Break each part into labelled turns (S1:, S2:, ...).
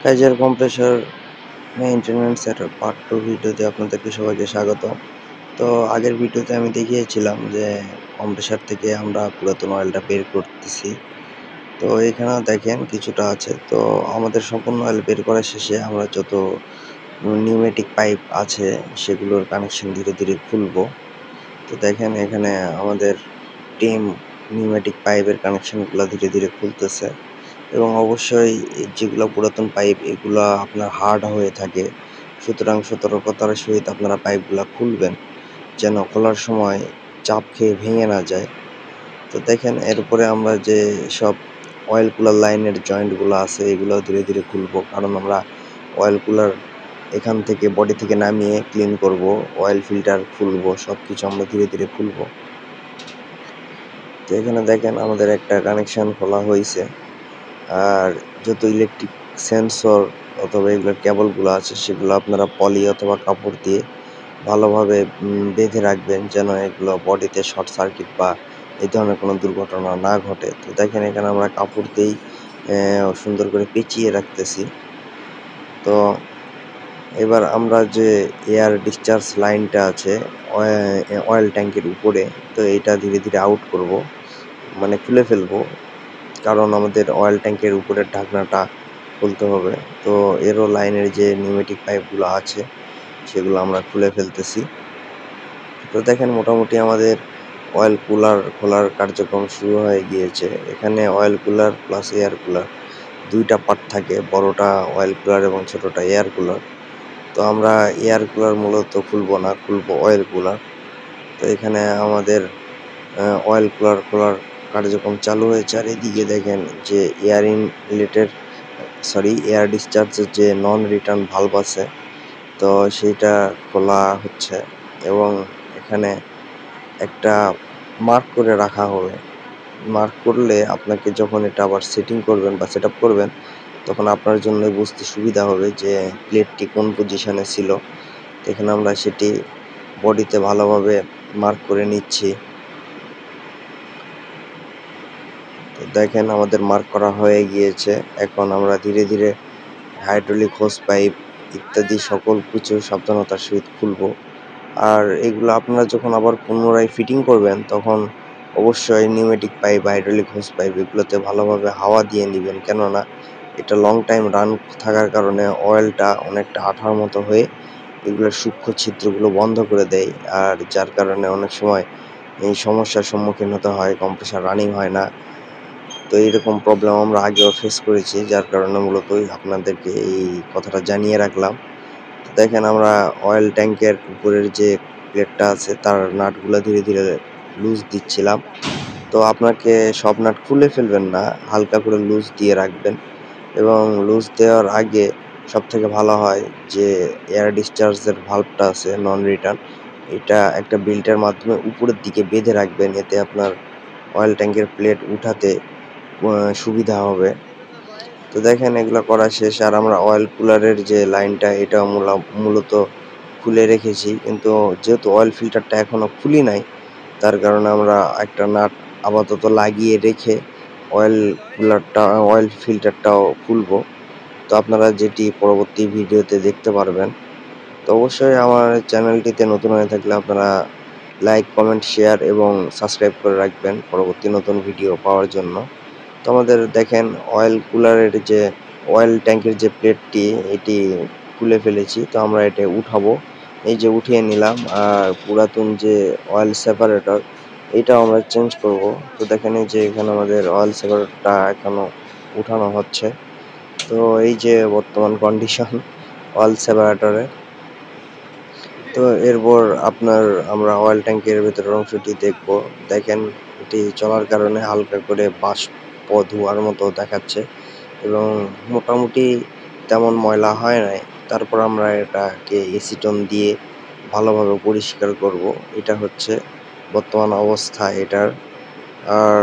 S1: Kaiser compressor maintenance এর part 2 ভিডিওতে আপনাদেরকে সবাইকে স্বাগত। তো আগের ভিডিওতে আমি দেখিয়েছিলাম যে কম্প্রেসর থেকে আমরা পুরাতন অয়েলটা বের করতেছি। তো এখানেও দেখেন কিছুটা আছে। তো আমাদের সম্পূর্ণ অয়েল বের করা শেষে আমরা যত নিউমেটিক পাইপ আছে সেগুলোর কানেকশন ধীরে ধীরে খুলবো। তো দেখেন এখানে আমাদের টিম নিউমেটিক পাইপের কানেকশনগুলো ধীরে ধীরে খুলতেছে। এবং অবশ্যই যেগুলো পুরাতন পাইপ এগুলা আপনার হার্ড হয়ে থাকে, সুতরাং সতর্কতার সহিত আপনারা পাইপগুলা খুলবেন যেন খোলার সময় চাপ খেয়ে ভেঙে না যায়। তো দেখেন এরপরে আমরা যে সব অয়েল কুলার লাইনের জয়েন্টগুলো আছে এগুলো ধীরে ধীরে খুলবো, কারণ আমরা অয়েল কুলার এখান থেকে বডি থেকে নামিয়ে ক্লিন করব, অয়েল ফিল্টার খুলবো, সব কিছু আমরা ধীরে ধীরে খুলবো। তো এখানে দেখেন আমাদের একটা কানেকশন খোলা হয়েছে। আর যত ইলেকট্রিক সেন্সর অথবা এগুলোর কেবলগুলো আছে সেগুলো আপনারা পলি অথবা কাপড় দিয়ে ভালোভাবে বেঁধে রাখবেন যেন এগুলো বডিতে শর্ট সার্কিট বা এই ধরনের কোনো দুর্ঘটনা না ঘটে। তো দেখেন এখানে আমরা কাপড় দিয়েই সুন্দর করে পেঁচিয়ে রাখতেছি। তো এবার আমরা যে এয়ার ডিসচার্জ লাইনটা আছে অয়েল ট্যাঙ্কের উপরে, তো এটা ধীরে ধীরে আউট করব, মানে খুলে ফেলবো, কারণ আমাদের অয়েল ট্যাঙ্কের উপরের ঢাকনাটা খুলতে হবে। তো এরও লাইনের যে নিউমেটিক পাইপগুলো আছে সেগুলো আমরা খুলে ফেলতেছি। তো দেখেন মোটামুটি আমাদের অয়েল কুলার খোলার কার্যক্রম শুরু হয়ে গিয়েছে। এখানে oil cooler plus air cooler দুইটা পার্ট থাকে, বড়টা অয়েল কুলার এবং ছোটটা এয়ার কুলার। তো আমরা এয়ার কুলার মূলত খুলবো না, খুলবো অয়েল কুলার। তো এখানে আমাদের অয়েল কুলার খোলার কার্যক্রম চালু হয়েছে। আর এদিকে দেখেন যে এয়ার ডিসচার্জের যে নন রিটার্ন ভালভ আছে, তো সেইটা খোলা হচ্ছে এবং এখানে একটা মার্ক করে রাখা হবে। মার্ক করলে আপনাকে যখন এটা আবার সেটিং করবেন বা সেট আপ করবেন, তখন আপনার জন্য বুঝতে সুবিধা হবে যে প্লেটটি কোন পজিশনে ছিল। এখানে আমরা সেটি বডিতে ভালোভাবে মার্ক করে নিচ্ছি। তো দেখেন আমাদের মার্ক করা হয়ে গিয়েছে। এখন আমরা ধীরে ধীরে হাইড্রোলিক হোস পাইপ ইত্যাদি সকল কিছু সাবধানতার সহিত খুলব। আর এগুলো আপনারা যখন আবার পুনরায় ফিটিং করবেন তখন অবশ্যই pneumatic pipe, hydraulic hose pipe এগুলোতে ভালোভাবে হাওয়া দিয়ে নেবেন, কেননা এটা লং টাইম রান থাকার কারণে অয়েলটা অনেকটা আঠার মতো হয়ে এগুলোর সূক্ষ্ম ছিদ্রগুলো বন্ধ করে দেয়, আর যার কারণে অনেক সময় এই সমস্যার সম্মুখীন হতে হয়, কম্প্রেসার রানিং হয় না। তো এইরকম প্রবলেম আমরা আগেও ফেস করেছি, যার কারণে মূলতই আপনাদেরকে এই কথাটা জানিয়ে রাখলাম। তো দেখেন আমরা অয়েল ট্যাঙ্কের উপরের যে প্লেটটা আছে তার নাটগুলো ধীরে ধীরে লুজ দিচ্ছিলাম। তো আপনাকে সব নাট খুলে ফেলবেন না, হালকা করে লুজ দিয়ে রাখবেন। এবং লুজ দেওয়ার আগে সবথেকে ভালো হয় যে এয়ার ডিসচার্জের ভালভটা আছে নন রিটার্ন, এটা একটা বেল্টের মাধ্যমে উপরের দিকে বেঁধে রাখবেন, এতে আপনার অয়েল ট্যাঙ্কের প্লেট উঠাতে সুবিধা হবে। তো দেখেন এগুলো করা শেষ। আর আমরা অয়েল কুলারের যে লাইনটা এটা মূলত খুলে রেখেছি, কিন্তু যেহেতু অয়েল ফিল্টারটা এখনো খুলি নাই, তার কারণে আমরা একটা নাট আপাতত লাগিয়ে রেখে অয়েল ফিল্টারটাও খুলবো। তো আপনারা যেটি পরবর্তী ভিডিওতে দেখতে পারবেন। তো অবশ্যই আমার চ্যানেলটিতে নতুন হয়ে থাকলে আপনারা লাইক, কমেন্ট, শেয়ার এবং সাবস্ক্রাইব করে রাখবেন পরবর্তী নতুন ভিডিও পাওয়ার জন্য। তো আমাদের দেখেন অয়েল কুলারের যে অয়েল ট্যাঙ্কের যে প্লেটটি এটি খুলে ফেলেছি। তো আমরা এটা উঠাবো, এই যে উঠিয়ে নিলাম। আর পুরাতন যে অয়েল সেপারেটর এটাও আমরা চেঞ্জ করব। তো দেখেন এই যে এখানে আমাদের অয়েল সেপারেটরটা এখনো উঠানো হচ্ছে। তো এই যে বর্তমান কন্ডিশন অয়েল সেপারেটরের। তো এরপর আমরা অয়েল ট্যাঙ্কের ভেতরের অংশটি দেখব। দেখেন এটি চলার কারণে হালকা করে বাষ্প ধোঁয়ার মতো দেখাচ্ছে এবং মোটামুটি তেমন ময়লা হয় নাই। তারপর আমরা এটাকে এসিটন দিয়ে ভালোভাবে পরিষ্কার করব। এটা হচ্ছে বর্তমান অবস্থা এটার। আর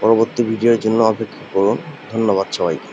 S1: পরবর্তী ভিডিওর জন্য অপেক্ষা করুন। ধন্যবাদ সবাইকে।